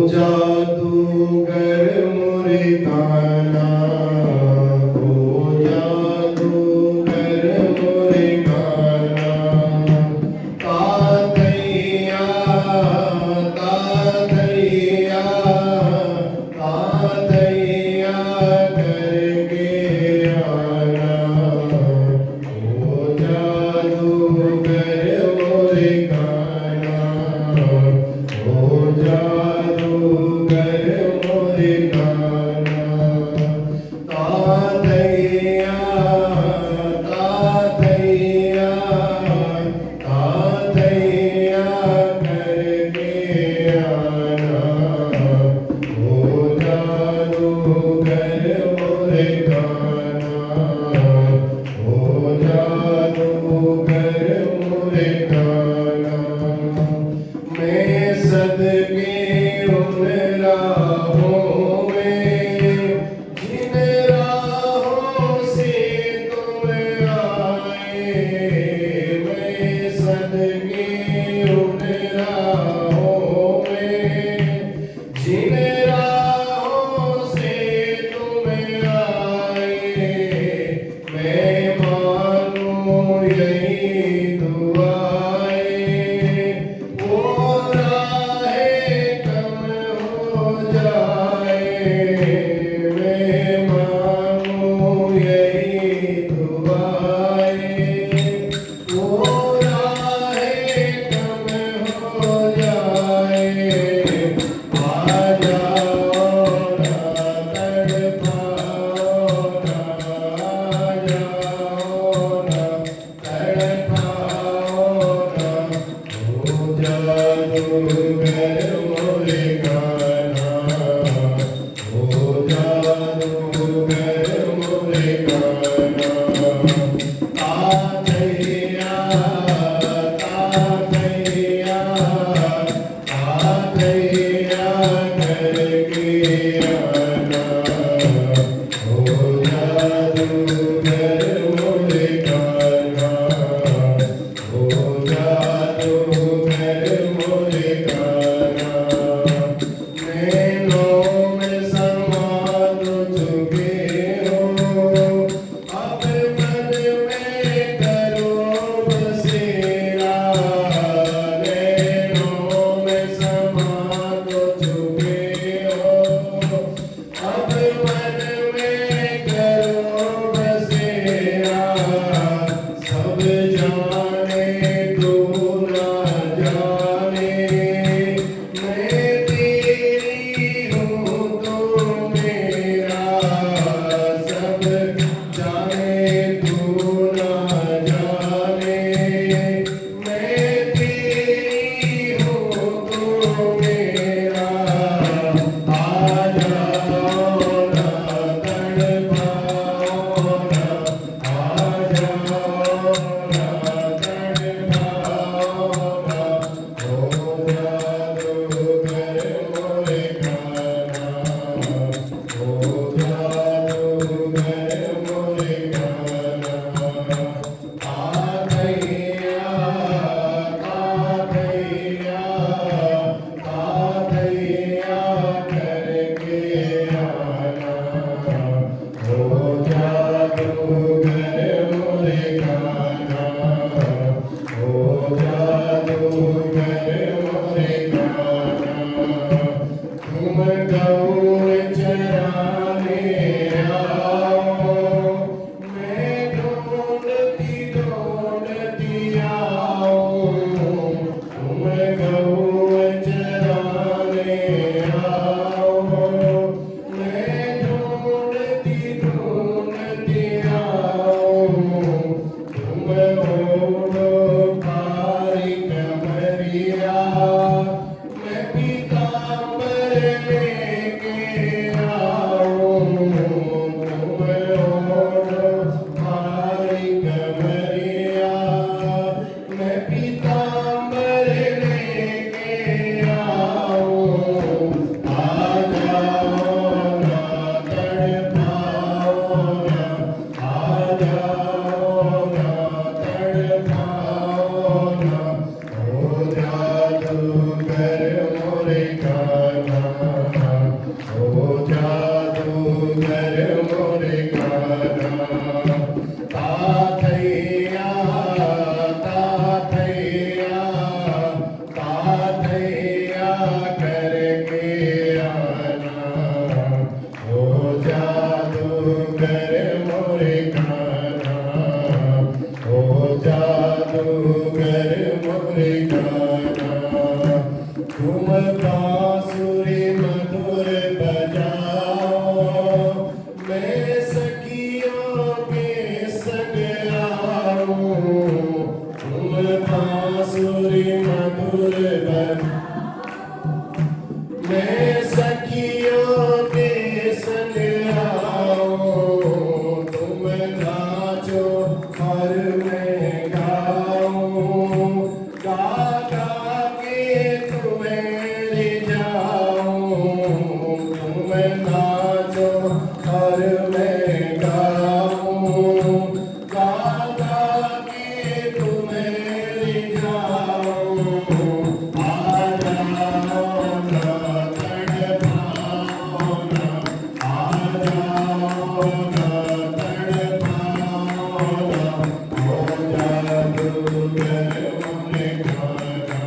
जादूगर मोरे गाना, ओ जादूगर मोरे गाना। तातैया तातैया तातैया करके आना, ओ जादूगर मोरे गाना, ओ जादूगर मोरे गाना। तातैया तातैया तातैया करके आना, ओ जादूगर मोरे गाना, ओ जादूगर मोरे गाना। मैं सदके उन राहों में जिन राहों से तुम आए, मैं सदके उन राहों में जिन राहों से तुम आए। मैं मानूं यही दुआएं, वो राहें कम हो जाए। मैं मानूं यही दुआएं, वो राहें कम हो जाए। आ जाओ ना तड़पाओ ना, आ जाओ ना तड़पाओ ना, ओ जादूगर मोरे गाना, ओ जादूगर मोरे गाना। तातैया तातैया तातैया करके आना, ओ जादूगर मोरे गाना, ओ जादूगर मोरे गाना। नैनों में समा चुके हो, अब मन में करो बसेरा। नैनों में समा चुके हो, अब मन में करो बसेरा। सब जाने तू ना जाने, मैं तेरी हूँ तू मेरा। सब जाने तू ना जाने, मैं तेरी हूँ तू मेरा। आ जाओ ना तड़पाओ ना, आ जाओ ना तड़पाओ ना, ओ जादूगर मोरे गाना, ओ जादूगर मोरे गाना। तातैया तातैया तातैया करके आना, ओ जादूगर मोरे गाना, ओ जादूगर मोरे गाना। तुम गऊ चराने आओ, मैं ढूंढती आऊं। तुम गऊ चराने आओ, मैं ढूंढती आऊं। तुम ओढ़ो कारी कमरिया, मैं पीताम्बर में बांसुरी मधुर बजाओ, मैं सखियों के संग आऊं। तुम बांसुरी मधुर बजाओ, मैं सखियों के संग आऊं। तुम नाचो और मैं गाऊं, गा गा के तुम्हें रिझाऊं। तुम नाचो और मैं गाऊं, गा गा के तुम्हें रिझाऊं। आ जाओ ना तड़पाओ ना, आ जाओ ना तड़पाओ ना, हो जादूगर मोरे गाना,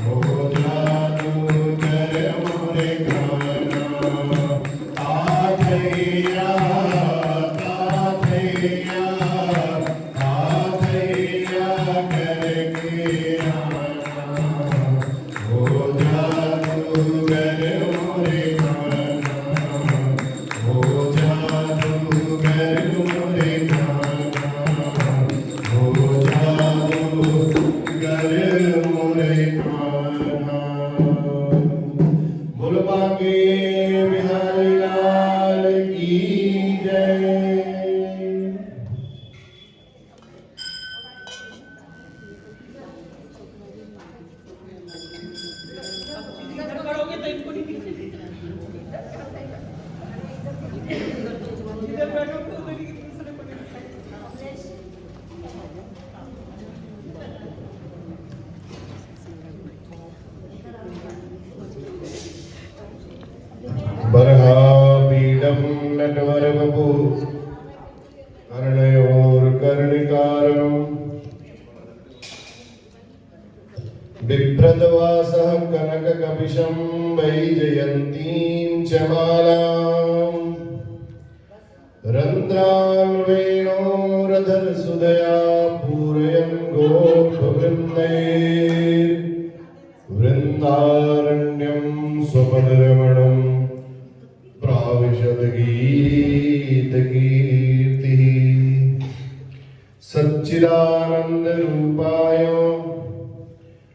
हो जादूगर मोरे गाना। ताथैया ताथैया ताथैया करके आना, हो जादूगर मोरे गाना, हो जादूगर मोरे गाना, हो जादूगर मोरे गाना। बोल बांके बिहारी लाल की जय। इधर करोगे तो इनको नहीं दिखेगी। इधर बैठोगे तो नहीं दूसरे को नहीं बर्हापीडं नटवरवपु कर्णयोर्कर्णिकारं, बिभ्रद्वासः कनककपिशं वैजयन्तीं च मालाम्, रन्ध्रान् वेणोरधरसुधया पूरयन् गोपवृन्दैर्वृन्दारण्यं स्वपदरमणं प्राविशद्गीतकीर्तिः। सच्चिदानन्दरूपाय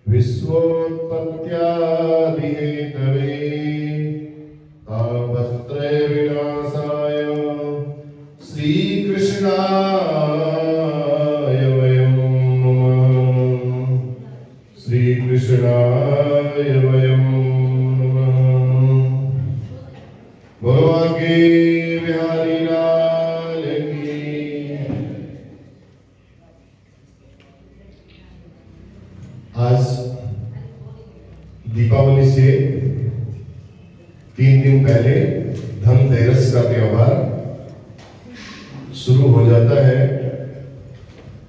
विश्वोत्पत्त्यादिहेतवे, तापत्रयविनाशाय श्रीकृष्णाय वयं नमः, श्रीकृष्णाय वयं नमः। बोलो बांके बिहारी लाल की। आज दीपावली से 3 दिन पहले धनतेरस का त्योहार शुरू हो जाता है।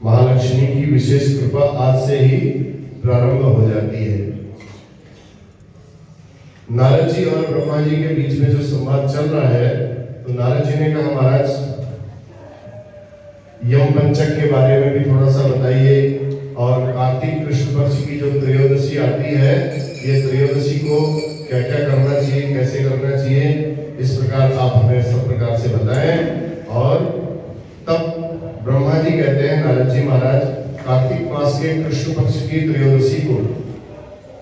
महालक्ष्मी की विशेष कृपा आज से ही प्रारंभ हो जाती है। नारद जी और ब्रह्मा जी के बीच में जो संवाद चल रहा है, तो नारद जी ने कहा महाराज यम पंचक के बारे में भी थोड़ा सा बताइए, और कार्तिक कृष्ण पक्ष की जो त्रयोदशी आती है, ये त्रयोदशी को क्या क्या करना चाहिए, कैसे करना चाहिए, इस प्रकार आप हमें सब प्रकार से बताएं। और तब ब्रह्मा जी कहते हैं नारद जी महाराज, कार्तिक मास के कृष्ण पक्ष की त्रयोदशी को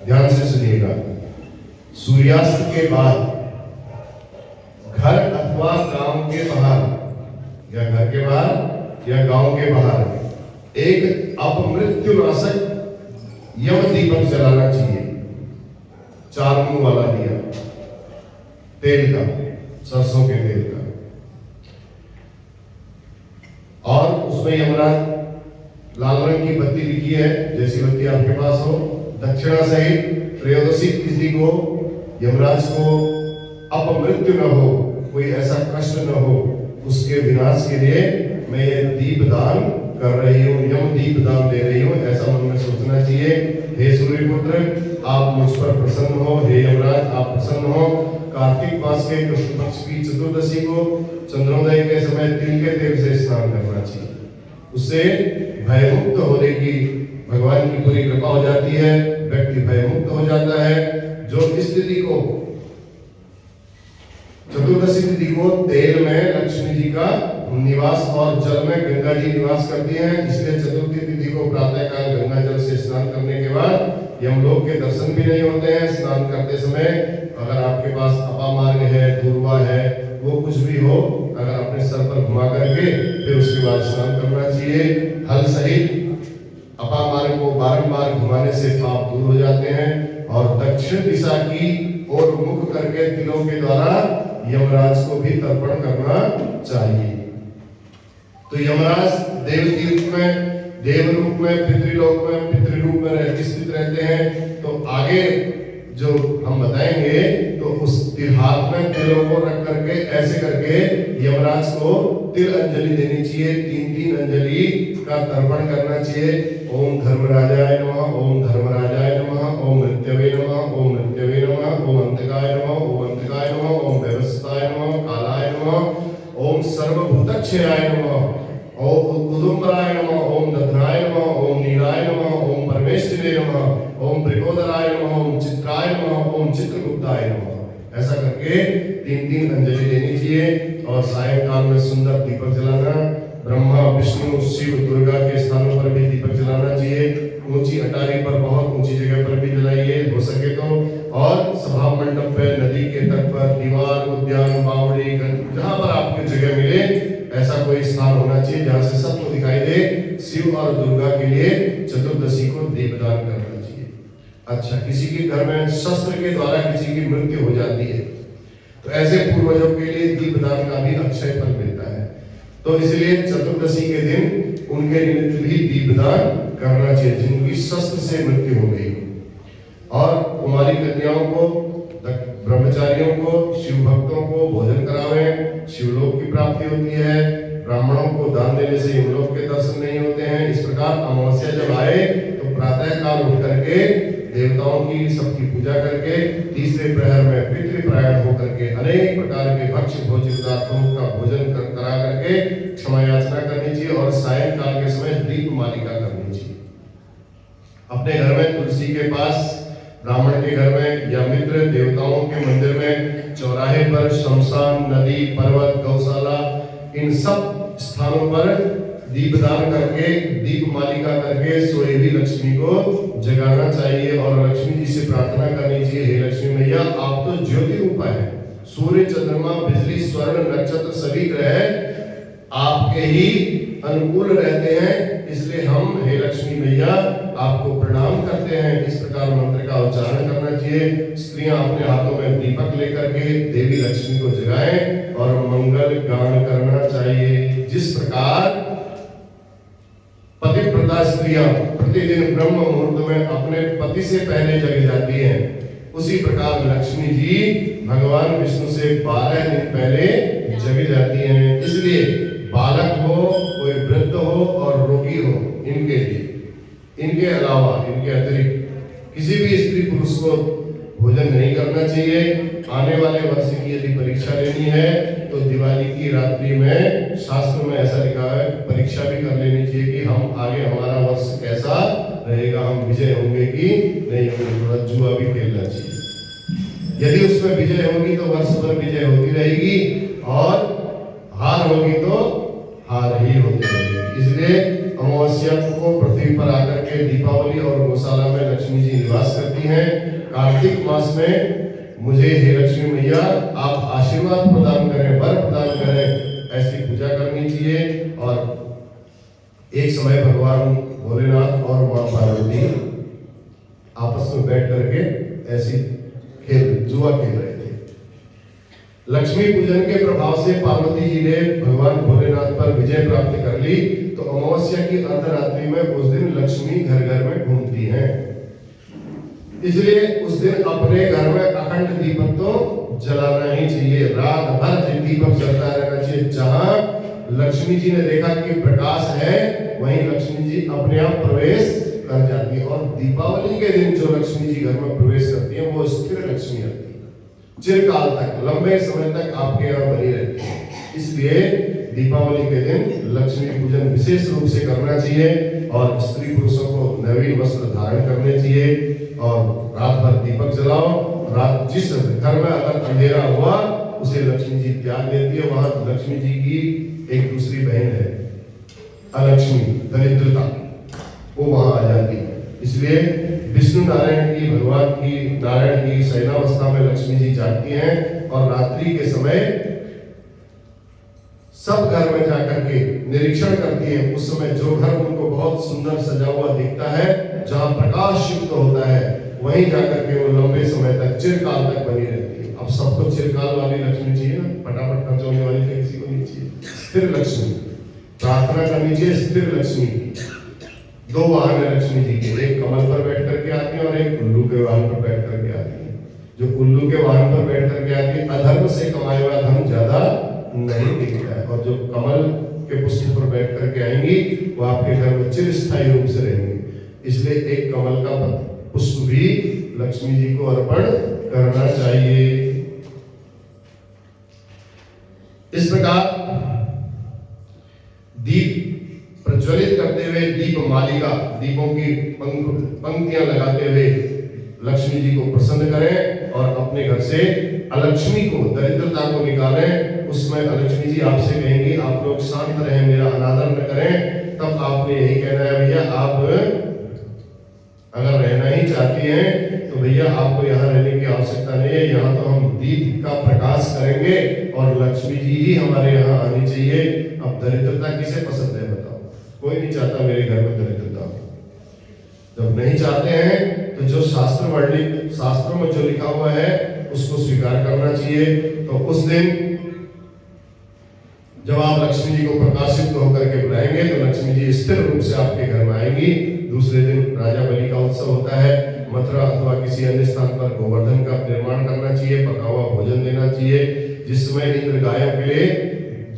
ध्यान से सुनिएगा। सूर्यास्त के बाद घर अथवा गांव के बाहर, या घर के बाहर या गांव के बाहर एक अपमृत्युनाशक यम दीपक जलाना चाहिए। 4 मुंह वाला दिया, तेल का, सरसों के तेल का, और उसमें यमराज लाल रंग की बत्ती लिखी है, जैसी बत्ती आपके पास हो, दक्षिणा सहित त्रयोदशी तिथि को यमराज को अपमृत्यु न हो, कोई ऐसा कष्ट न हो, उसके विनाश के लिए मैं ये दीप दान कर रही हूँ, यम दीप दान दे रही हूँ, ऐसा मन में सोचना चाहिए। हे सूर्यपुत्र, आप मुझ पर प्रसन्न हो, हे यमराज आप प्रसन्न हो। कार्तिक मास के कृष्ण पक्ष की चतुर्दशी को चंद्रोदय के समय तिल के तेल से स्नान करना चाहिए। उससे भयमुक्त होने की भगवान की पूरी कृपा हो जाती है, व्यक्ति भयमुक्त हो जाता है इस तिथि को, चतुर्दशी तिथि को तेल में लक्ष्मी जी का निवास और जल में गंगा जी निवास करती हैं। इसलिए चतुर्थी तिथि को प्रातः काल गंगा जल से स्नान करने के बाद यमलोक के दर्शन भी नहीं होते हैं। स्नान करते समय अगर आपके पास अपामार्ग है, दूर्वा है, वो कुछ भी हो, अगर अपने सर पर घुमा करके फिर उसके बाद स्नान करना चाहिए। हल सहित अपामार्ग को बारंबार घुमाने से पाप दूर हो जाते हैं। और दक्षिण दिशा की ओर मुख करके तिलों के द्वारा यमराज को भी तर्पण करना चाहिए। तो यमराज देव तीर्थ में, देव रूप में, पितृलोक में, पितृरूप में स्थित रहते हैं। तो आगे जो हम बताएंगे तो उस हाथ में तिलों को रख करके ऐसे करके यमराज को तिल अंजलि देनी चाहिए। 3-3 अंजलि का तर्पण करना चाहिए। ओम धर्मराजाय नमः, ओम धर्मराजाय नमः, ओम मृत्यवे नमः, ओम मृत्यवे नमः, ओम अंतकाय नमः, ओम अंतकाय नमः, ओम व्यवस्थाय नमः, कालाय नमः, ओम सर्वभूतक्षयाय नमः, ओम उदुम्बराय नमः, ओम दधनाय नमः, ओम नीलाय नमः, ओम परमेश्वरे नमः, ओम त्रिकोदराय नमः, ओम चित्राय नमः, ओम चित्रगुप्ताय नमः। ऐसा करके 3-3 अंजलि देनी चाहिए। और सायंकाल में सुंदर दीपक जलाना, ब्रह्मा विष्णु शिव दुर्गा के स्थानों पर भी दीपक जलाना चाहिए। ऊंची अटारी पर, बहुत ऊंची जगह पर भी जलाइए हो सके तो। और सभा मंडप पे, नदी के तट पर, दीवार, उद्यान, बावड़ी, जहां पर आपको जगह मिले ऐसा कोई स्थान होना चाहिए जहां से सबको दिखाई दे। शिव और दुर्गा के लिए चतुर्दशी को दीपदान करना चाहिए। अच्छा, किसी के घर में शस्त्र के द्वारा किसी की मृत्यु हो जाती है तो ऐसे पूर्वजों के लिए दीपदान का भी अक्षय फल मिलता है। तो इसलिए चतुर्दशी के दिन उनके निमित्त भी दीपदान करना चाहिए जिनकी शस्त्र से मृत्यु हो गई। और कुमारी कन्याओं को, ब्रह्मचारियों को, शिव भक्तों को भोजन करावें, शिवलोक की प्राप्ति होती है। ब्राह्मणों को दान देने से यमलोक के दर्शन नहीं होते हैं। इस प्रकार अमावस्या जब आए तो प्रातः काल उठ करके देवताओं की सबकी पूजा करके तीसरे प्रहर में पितृपरायण होकर के अनेक प्रकार के भक्ष्य भोज्य पदार्थों का भोजन करा करके क्षमा याचना करनी चाहिए। और सायंकाल के समय दीप मालिका करनी चाहिए। अपने घर में तुलसी के पास, ब्राह्मण के घर में या मित्र देवताओं के मंदिर में, चौराहे पर, शमशान, नदी, पर्वत, गौशाला, इन सब स्थानों पर दीपदान करके, दीप मालिका करके सोई हुई लक्ष्मी को जगाना चाहिए। और लक्ष्मी जी से प्रार्थना करनी चाहिए, हे लक्ष्मी मैया आप तो ज्योति रूपा है, सूर्य, चंद्रमा, बिजली, स्वर्ण, नक्षत्र सभी ग्रह आपके ही अनुकूल रहते हैं। इसलिए हम, हे लक्ष्मी मैया आपको प्रणाम करते हैं। इस प्रकार मंत्र का उच्चारण करना चाहिए। स्त्रियां अपने हाथों में दीपक लेकर के देवी लक्ष्मी को जगाएं और मंगल गान करना चाहिए। जिस प्रकार पतिव्रता स्त्रियां प्रतिदिन ब्रह्म मुहूर्त में अपने पति से पहले जग जाती हैं, उसी प्रकार लक्ष्मी जी भगवान विष्णु से 12 दिन पहले जग जाती हैं। इसलिए बालक हो, कोई वृद्ध हो और रोगी हो, इनके लिए, इनके अलावा, इनके अतिरिक्त किसी भी स्त्री पुरुष को भोजन नहीं करना चाहिए। आने वाले वर्ष की यदि परीक्षा लेनी है तो दिवाली की रात्रि में शास्त्र में ऐसा लिखा है, परीक्षा भी कर लेनी चाहिए कि हम आगे हमारा वर्ष कैसा रहेगा, हम विजय होंगे कि नहीं होंगे। थोड़ा जुआ भी खेलना चाहिए। यदि उसमें विजय होगी तो वर्ष भर विजय होती रहेगी और हार होगी तो हार ही होती रहेगी। इसलिए अमावस्या को पृथ्वी पर आकर के दीपावली और गौशाला में लक्ष्मी जी निवास करती हैं। कार्तिक मास में मुझे, हे लक्ष्मी मैया आप आशीर्वाद प्रदान करें, वर प्रदान करें, ऐसी पूजा करनी चाहिए। और एक समय भगवान भोलेनाथ और मां पार्वती आपस में बैठ करके ऐसी जुआ खेल रहे थे। लक्ष्मी पूजन के प्रभाव से पार्वती जी ने भगवान भोलेनाथ पर विजय प्राप्त कर ली। तो अमावस्या की अर्धरात्रि में उस दिन लक्ष्मी घर घर में घूमती हैं। इसलिए उस दिन अपने घर में अखंड दीपक तो जलाना ही चाहिए। रात भर दीपक जलता रहना चाहिए। जहां लक्ष्मी जी ने देखा कि प्रकाश है वहीं लक्ष्मी जी अपने आप प्रवेश कर जाती है। और दीपावली के दिन जो लक्ष्मी जी घर में प्रवेश करती है वो स्थिर लक्ष्मी आती है, चिरकाल तक, लंबे समय तक आपके यहाँ बनी रहती है। इसलिए दीपावली के दिन लक्ष्मी पूजन विशेष रूप से करना चाहिए। और स्त्री पुरुषों को नवीन वस्त्र धारण करने चाहिए और रात भर दीपक जलाओ। रात जिस घर में अगर अंधेरा हुआ उसे लक्ष्मी जी त्याग देती है। वहां लक्ष्मी जी की एक दूसरी बहन है अलक्ष्मी, दरिद्रता, वो वहां आ जाती है। इसलिए विष्णु नारायण की, भगवान की, नारायण की शयनावस्था में लक्ष्मी जी जागती हैं और रात्रि के समय सब घर में जाकर के निरीक्षण करती है। उस समय जो घर उनको बहुत सुंदर सजा हुआ दिखता है, जहां प्रकाश युक्त होता है, वहीं जाकर के वो लंबे समय तक, चिरकाल तक बनी रहती है। अब सबको चिरकाल वाली लक्ष्मी चाहिए ना, फटाफट खर्च होने वाली तो किसी को नहीं चाहिए। स्थिर लक्ष्मी प्रार्थना करनी चाहिए, स्थिर लक्ष्मी की। दो वाहन है लक्ष्मी जी के, एक कमल पर बैठ करके आती है और एक उल्लू के वाहन पर बैठ करके आती है। जो उल्लू के वाहन पर बैठ करके आती है, अधर्म से कमाया हुआ धन ज्यादा नहीं दिखता है, और जो कमल के पुष्प पर बैठ करके आएंगी वो आपके घर में चिरस्थायी रूप से रहेंगी। इसलिए एक कमल का पुष्प भी लक्ष्मी जी को अर्पण करना चाहिए। इस प्रकार दीप प्रज्वलित करते हुए, दीप मालिका, दीपों की पंक्तियां लगाते हुए लक्ष्मी जी को प्रसन्न करें और अपने घर से अलक्ष्मी को, दरिद्रता को निकालें। उसमें अलक्ष्मी जी आपसे कहेंगी आप लोग शांत रहें, मेरा अनादर न करें। तब आपने यही कहना है, भैया आप अगर रहना ही चाहती हैं तो भैया आपको यहाँ रहने की आवश्यकता नहीं है। यहाँ तो हम दीप का प्रकाश करेंगे और लक्ष्मी जी ही हमारे यहाँ आनी चाहिए। अब दरिद्रता किसे पसंद है बताओ? कोई नहीं चाहता मेरे घर में दरिद्रता हो। जब नहीं चाहते हैं तो जो शास्त्रों में जो लिखा हुआ है उसको स्वीकार करना चाहिए। तो उस दिन जब आप लक्ष्मी जी को प्रकाशित होकर के बुलाएंगे तो लक्ष्मी जी स्थिर रूप से आपके घर में आएंगी। दूसरे दिन राजा बलि का उत्सव होता है। मथुरा अथवा किसी अन्य स्थान पर गोवर्धन का निर्माण करना चाहिए, पका हुआ भोजन देना चाहिए। जिस समय इंद्र गायों के लिए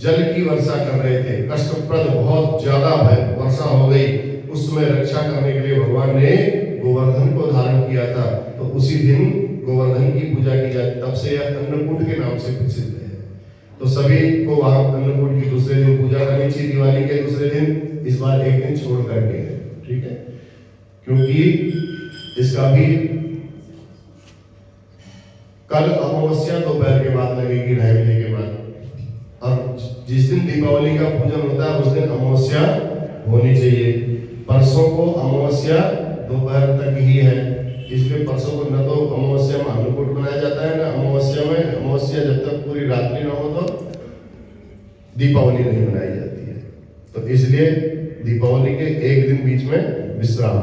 जल की वर्षा कर रहे थे, कष्टप्रद बहुत ज्यादा वर्षा हो गई, उस समय रक्षा करने के लिए भगवान ने गोवर्धन को धारण किया था। तो उसी दिन गोवर्धन की पूजा की जाती, तब से यह अन्नकूट के नाम से प्रसिद्ध है। तो सभी को वहां अन्नकूट की दूसरे दिन पूजा करनी चाहिए, दिवाली के दूसरे दिन। इस बार एक दिन छोड़ करके, ठीक है, क्योंकि इसका भी कल अमावस्या दोपहर के बाद लगेगी, 2:30 बजे के बाद। और जिस दिन दीपावली का पूजन होता है उस दिन अमावस्या होनी चाहिए। परसों को अमावस्या दोपहर तक ही है, इसलिए परसों को न तो अमावस्या में अन्नकूट बनाया जाता है, ना अमावस्या में, अमावस्या जब तक पूरी रात्रि न हो तो दीपावली नहीं बनाई जाती है। तो इसलिए दीपावली के एक दिन बीच में विश्राम,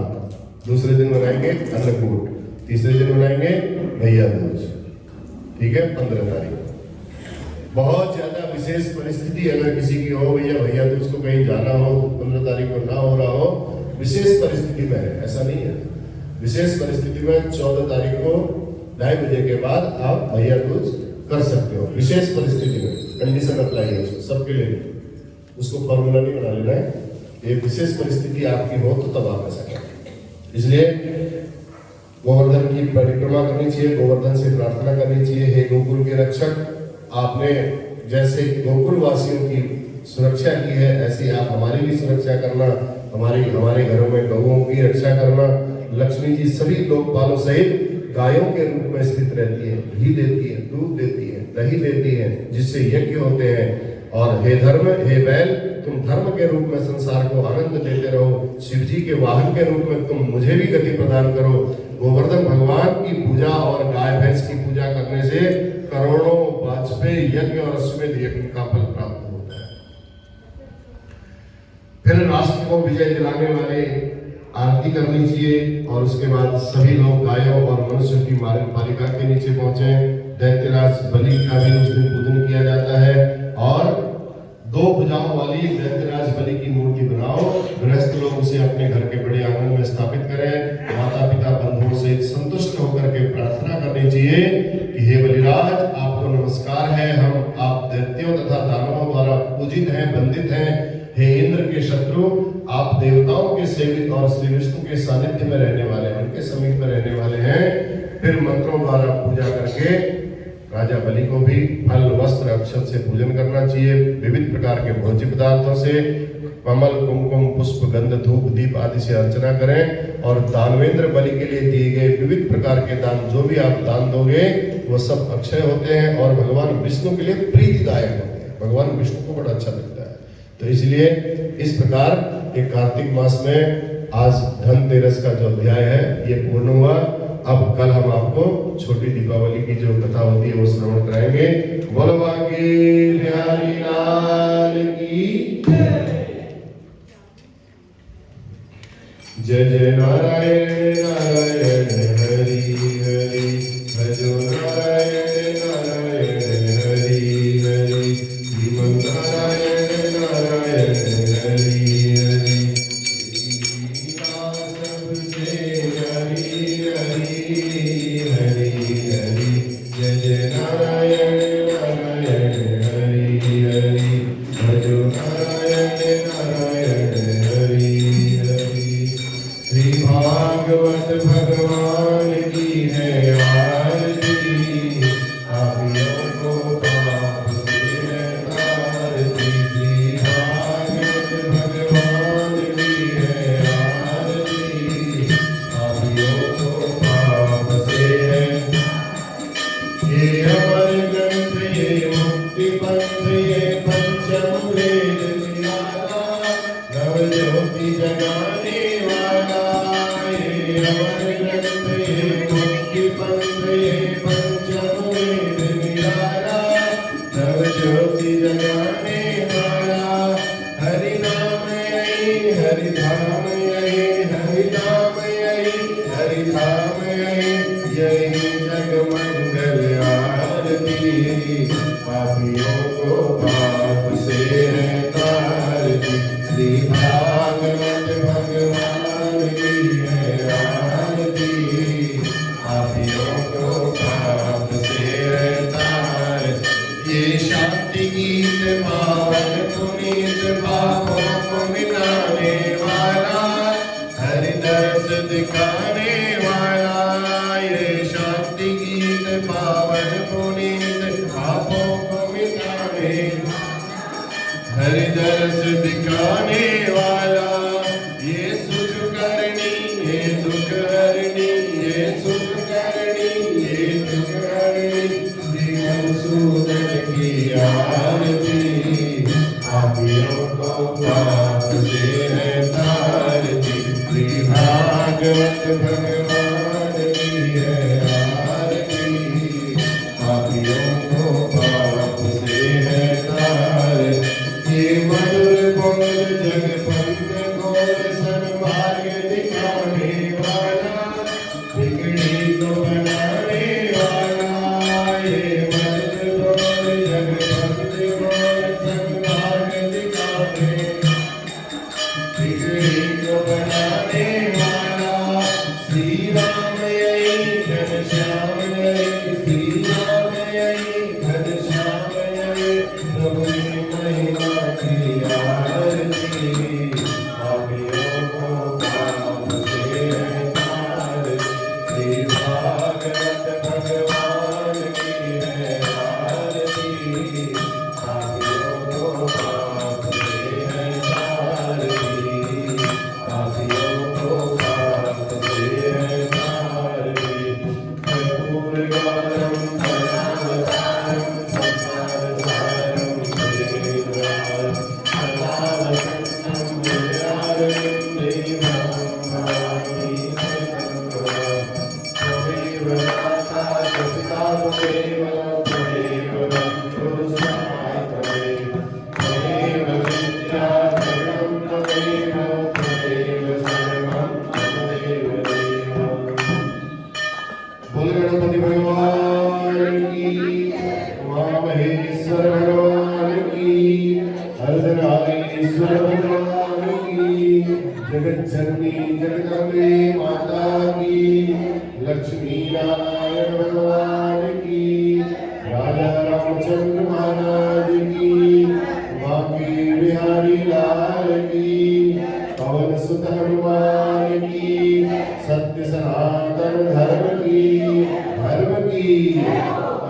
दूसरे दिन बनाएंगे अन्नकूट, तीसरे दिन बनाएंगे भैया दूज, ठीक है, 15 तारीख। बहुत ज्यादा विशेष परिस्थिति अगर किसी की हो, भैया दूज को कहीं जाना हो, 15 तारीख को ना हो रहा हो, विशेष परिस्थिति में है, ऐसा नहीं है। विशेष परिस्थिति में 14 तारीख को 2:30 बजे के बाद आप भैया दूज कर सकते हो। विशेष परिस्थिति में कंडीशन अप्लाई है सबके लिए, उसको फॉर्मूला नहीं बना लेना है। ये विशेष परिस्थिति आपकी हो तो तब आप ऐसा करें। इसलिए गोवर्धन की परिक्रमा करनी चाहिए, गोवर्धन से प्रार्थना करनी चाहिए, हे गोकुल के रक्षक, आपने जैसे गोकुल वासियों की सुरक्षा की है ऐसी आप हमारी भी सुरक्षा करना, हमारे घरों में गौओं की रक्षा करना। लक्ष्मी जी सभी लोकपालों सहित गायों के रूप में स्थित रहती है, घी देती है, दूध देती है, दही देती है, जिससे यज्ञ होते हैं। और हे धर्म, हे बैल, तुम धर्म के रूप में संसार को आनंद देते रहो। शिव जी के वाहन के रूप में तुम मुझे भी गति प्रदान करो। गोवर्धन भगवान की पूजा और गाय भैंस की पूजा करने से करोड़ों वाजपेयी यज्ञ और अश्वमेध यज्ञ का फल प्राप्त होता है। फिर राष्ट्र को विजय दिलाने वाले आरती करनी चाहिए और उसके बाद सभी लोग गायों और मनुष्य की मालिका के नीचे पहुंचे। दैत्यराज बलि का भी उस दिन पूजन किया जाता है और 2 भुजाओं वाली दैत्यराज बलि की मूर्ति बनाओ। गृहस्थ लोग उसे अपने घर के बड़े आंगन में स्थापित करें। माता पिता बंधुओं से संतुष्ट होकर के प्रार्थना करनी चाहिए कि हे बलिराज, आपको नमस्कार है, हम आप दैत्यों तथा दानवों द्वारा पूजित हैं, वंदित हैं। हे इंद्र के शत्रु, आप देवताओं के सेवित और श्री विष्णु के सानिध्य में रहने वाले हैं, उनके समीप में रहने वाले हैं। फिर मंत्रों द्वारा पूजा करके राजा बलि को भी फल वस्त्र अक्षत से पूजन करना चाहिए। विविध प्रकार के भोज्य पदार्थों से कमल कुमकुम पुष्प गंध धूप दीप आदि से अर्चना करें। और दानवेंद्र बलि के लिए दिए गए विविध प्रकार के दान, जो भी आप दान दोगे वो सब अक्षय होते हैं और भगवान विष्णु के लिए प्रीतिदायक होते हैं। भगवान विष्णु को बड़ा अच्छा लगता है। तो इसलिए इस प्रकार एक कार्तिक मास में आज धनतेरस का जो अध्याय है ये पूर्ण हुआ। अब कल हम आपको छोटी दीपावली की जो कथा होती है वो श्रवण कराएंगे। बोलो बाकी बिहारी लाल की जय जय नारायण नारायण हरि हरि भजो नारायण नारायण हरि हरि श्रीमन नारायण नारायण हरि हरि सबसे हरि हरि हरि हरि जय जय नारायण नारायण हरि हरि भजो नारायण नारायण हरि हरि। श्री भागवत भगवान की है आरती, पापियों को पाप से तारती। श्री भागवत भगवान की है आरती, पापियों को पाप से है। ये अमर ग्रंथ ये मुक्ति पंथ ये पंचम वेद निराला, नव ज्योति जगाने वाला। ये अमर ग्रंथ ये मुक्ति पंथ ये पंचम वेद निराला, नव ज्योति जगाने वाला। हरि नाम यही हरि धाम यही हरि नाम यही हरि धाम यही यही जग मंगल आरती, पापियों को पाप से है तारती। श्री भागवत भगवान की है आरती, पापियों को पाप से है तारती। ये शांति गीत पावन पुनीत पापों को मिटाने वाला, हरि दर्श दिखाने वाला। ये शांति गीत पावन पुनीत पापों को मिटाने, हरि दर्श दिखाने वाला। ये सुख करनी ये दुख हरणी, ये सुख करनी ये दुख हरणी। श्री मधुसूदन की आरती, पापियों को पाप से है तारती। श्री भागवत भगवान की है आरती, पापियों को पाप से है तारती। ये मधुर बोल जग पंथ घोर सन्मार्ग दिखाने वाला, बिगड़ी को बनाने वाला। ये मधुर बोल जग पंथ घोर सन्मार्ग दिखाने, बिगड़ी को बनाने वाला। श्री राम यही घनश्याम यही, श्री राम यही घनश्याम यही, प्रभु की महिमा की आरती, पापियों को पाप से है तारती। श्री भागवत भगवान की है आरती, पापियों को पाप से है तारती, पापियों को पाप से है तारती। कर्पूर गौरम करुणावतारम संसार सारम भुजगेन्द्रहारम, सदा वसन्तं हृदयारविन्दे भवामि शरणं। त्वमेव माता च पिता त्वमेव, त्वमेव बन्धुः सखा त्वमेव, त्वमेव विद्या धनं त्वमेव, त्वमेव सर्वं त्वमेव देव। बोल गणपति भगवान की, उमामहेश्वर भगवान की, अर्धनारीश्वर भगवान की, जगत जननी जगदम्बे माता की, लक्ष्मी नारायण भगवान की, राजा रामचंद्र महाराज की, बांके बिहारी लाल की, पवन सुत हनुमान की, सत्य सनातन धर्म की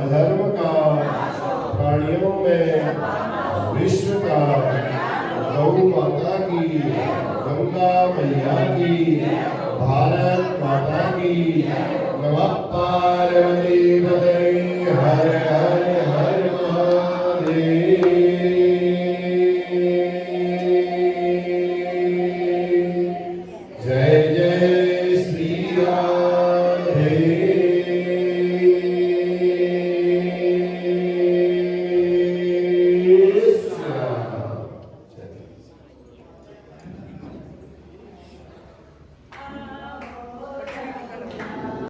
अधर्म का प्राणियों में विश्व का, गौ माता की, गंगा मैया की, भारत माता की, नमः पार्वती